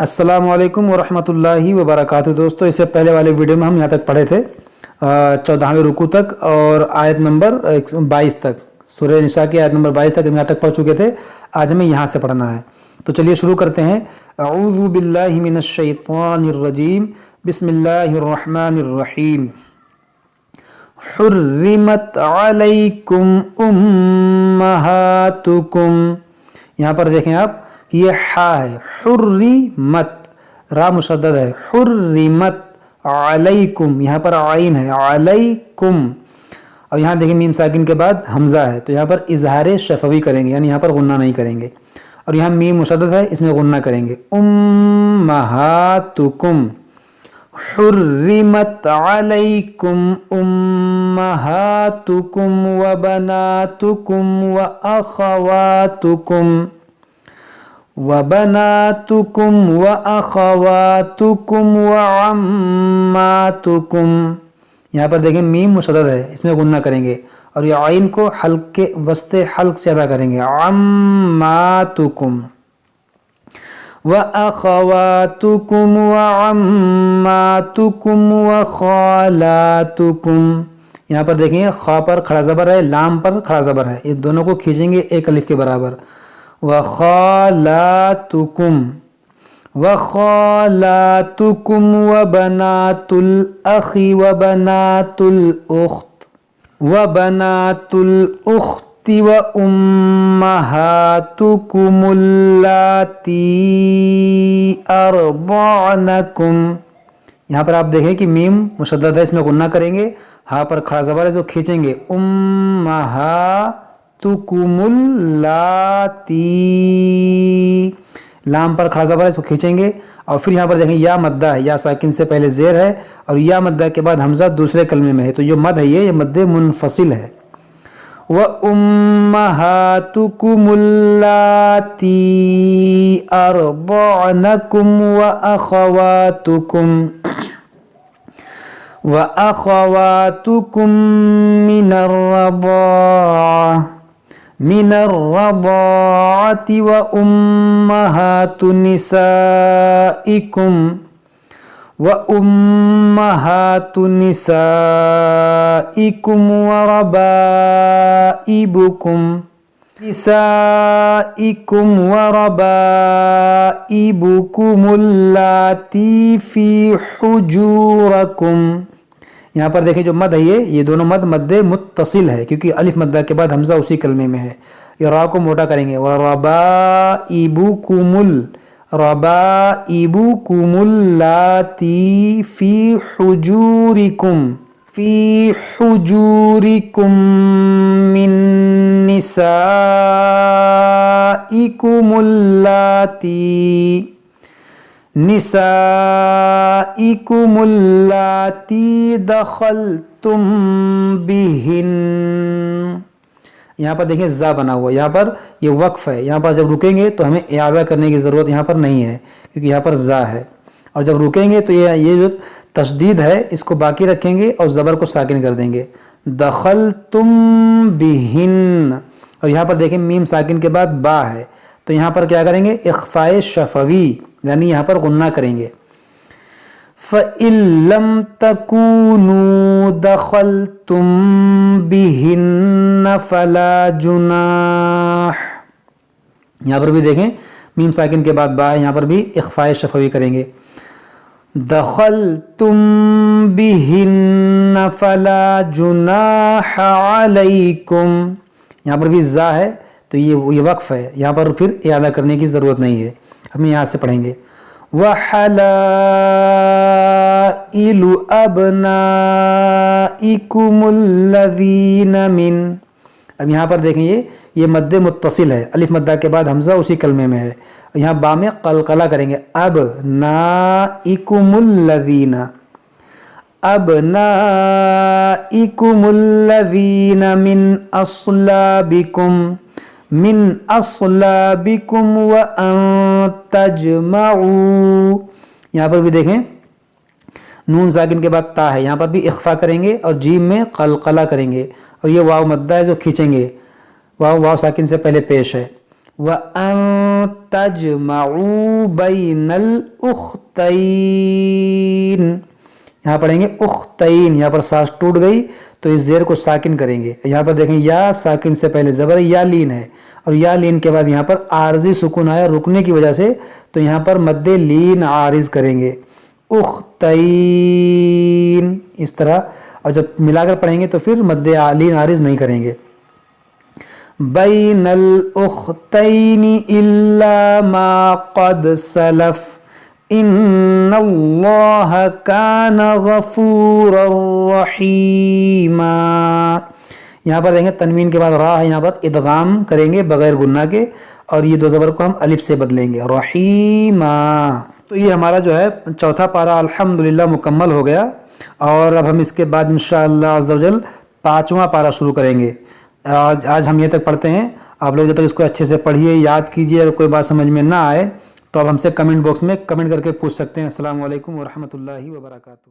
अस्सलामु अलैकुम वरहमतुल्लाहि वबरकातुहू। दोस्तों, इससे पहले वाले वीडियो में हम यहाँ तक पढ़े थे 14वें रुकू तक और आयत नंबर 22 तक। सूरह निसा की आयत नंबर 22 तक हम यहाँ तक पढ़ चुके थे। आज हमें यहाँ से पढ़ना है, तो चलिए शुरू करते हैं। अऊज़ु बिल्लाहि मिनश शैतानिर रजीम, बिस्मिल्लाहिर रहमानिर रहीम। हुर्रिमत अलैकुम उम्महातुकुम। यहाँ पर देखें आप कि ये हा है, हुर्रिमत, रा मुशद्दद है, हुर्रिमत अलैकुम, यहाँ पर आइन है, अलैकुम। और यहाँ देखिए मीम साकिन के बाद हमज़ा है, तो यहाँ पर इजहार शफवी करेंगे, यानी यहाँ पर गुन्ना नहीं करेंगे। और यहाँ मीम मुशद्दद है, इसमें गुन्ना करेंगे। उम्महातुकुम, हुर्रिमत अलैकुम उम्महातुकुम व बनातुकुम व अखवातुकुम वबनातुकुम व अखवातुकुम व अम्मातुकुम। यहाँ पर देखें मीम मुशद्दद है, इसमें गुन्ना करेंगे और ये आइन को हल्के वस्ते हल्क से अदा करेंगे। अम्मातुकुम व अखवातुकुम व अम्मातुकुम व खालातुकुम। यहाँ पर देखें खा पर खड़ा ज़बर है, लाम पर खड़ा ज़बर है, ये दोनों को खींचेंगे एक अलिफ के बराबर। व खालातुकुम व खालातुकुम व बनातुल अखी व बनातुल उख्त व बनातुल उख्ती व उम्महातुकुमुल्लाती अर्दअनकुम। यहाँ पर आप देखें कि मीम मुशद्दद है, इसमें गुन्ना करेंगे, हा पर खड़ा ज़बर है जो खींचेंगे। उम्महातुकुमुल्लाती, लाम पर खड़ा ज़बर है इसको खींचेंगे। और फिर यहाँ पर देखें या मद्दा है, या साकिन से पहले ज़ेर है और या मद्दा के बाद हमज़ा दूसरे कलमे में है, तो जो मद है ये मद्दे मुनफसिल है। व उम्महातुकुमुल्लाती अर्दअनकुम व अखवातुकुम व अखवातुकुम मिनर रदाअति व उम्महातु निसाइकुम व उम्महातु निसाइकुम व रबाइबुकुम व रबाइबुकुमुल्लाती फी हुजूरकुम। यहाँ पर देखें जो मद है ये दोनों मद मद्दे मुत्तसिल है, क्योंकि अलिफ मद्दा के बाद हमज़ा उसी कलमे में है। ये रा को मोटा करेंगे। व रबाइबुकुमुल्लाती फी हुजूरिकुम मिन निसाइकुमुल्लाती दखलतुम बिहिन। यहाँ पर देखें ज़ा बना हुआ, यहाँ पर ये वक्फ है, यहाँ पर जब रुकेंगे तो हमें इआदा करने की ज़रूरत यहाँ पर नहीं है, क्योंकि यहाँ पर ज़ा है। और जब रुकेंगे तो ये जो तशदीद है इसको बाकी रखेंगे और ज़बर को साकिन कर देंगे। दखलतुम बिहिन। और यहाँ पर देखें मीम साकिन के बाद बा है, तो यहाँ पर क्या करेंगे, इख्फाए शफवी, यानी यहाँ पर गुन्ना करेंगे। फ़इल्लम तकूनू दखलतुम बिहिन्न फला जुनाह। यहाँ पर भी देखें मीम साकिन के बाद बा है, यहाँ पर भी इख्फाए शफवी करेंगे। दखलतुम बिहिन्न फला जुनाह अलैकुम। यहाँ पर भी ज़ा है, तो ये वक्फ है, यहाँ पर फिर इआदा करने की ज़रूरत नहीं है, हम यहाँ से पढ़ेंगे। वहलाइलु अबनाइकुमुल्लज़ीना मिन। अब यहाँ पर देखें ये मद्दे मुत्तसिल है, अलिफ मद्दा के बाद हमज़ा उसी कलमे में है। यहाँ बा में कलकला करेंगे। अबनाइकुमुल्लज़ीना मिन अस्लाबिकुम व अन तजमऊ। यहाँ पर भी देखें नून साकिन के बाद ता है, यहाँ पर भी इख्फा करेंगे और जीम में कलकला करेंगे। और ये वाव मद्दा है जो खींचेंगे, वाव साकिन से पहले पेश है। व अन تجمعوا بین الاختین. یہاں پڑھیں گے اختین, یہاں پر سانس ٹوٹ گئی تو اس زیر کو ساکن کریں گے. یہاں پر دیکھیں یا ساکن سے پہلے زبر یا لین ہے, اور یا لین کے بعد یہاں پر عارضی سکون آیا رکنے کی وجہ سے, تو یہاں پر مد لین عارض کریں گے اختین اس طرح. اور جب ملا کر پڑھیں گے تو پھر مد لین عارض نہیں کریں گے. بین الاختین الا ما قد سلف ان اللہ کان غفورا رحیما. یہاں پر دیکھیں تنوین کے بعد را ہے, یہاں پر ادغام کریں گے بغیر گنہ کے, اور یہ دو زبر کو ہم الف سے بدلیں گے رحیما. تو یہ ہمارا جو ہے چوتھا پارہ الحمدللہ مکمل ہو گیا, اور اب ہم اس کے بعد انشاءاللہ عز و جل پانچواں پارہ شروع کریں گے. آج ہم یہ تک پڑھتے ہیں, آپ لوگ جب تک اس کو اچھے سے پڑھیے, یاد کیجیے. اگر کوئی بات سمجھ میں نہ آئے تو آپ ہم سے کمنٹ باکس میں کمنٹ کر کے پوچھ سکتے ہیں. السلام علیکم ورحمۃ اللہ وبرکاتہ.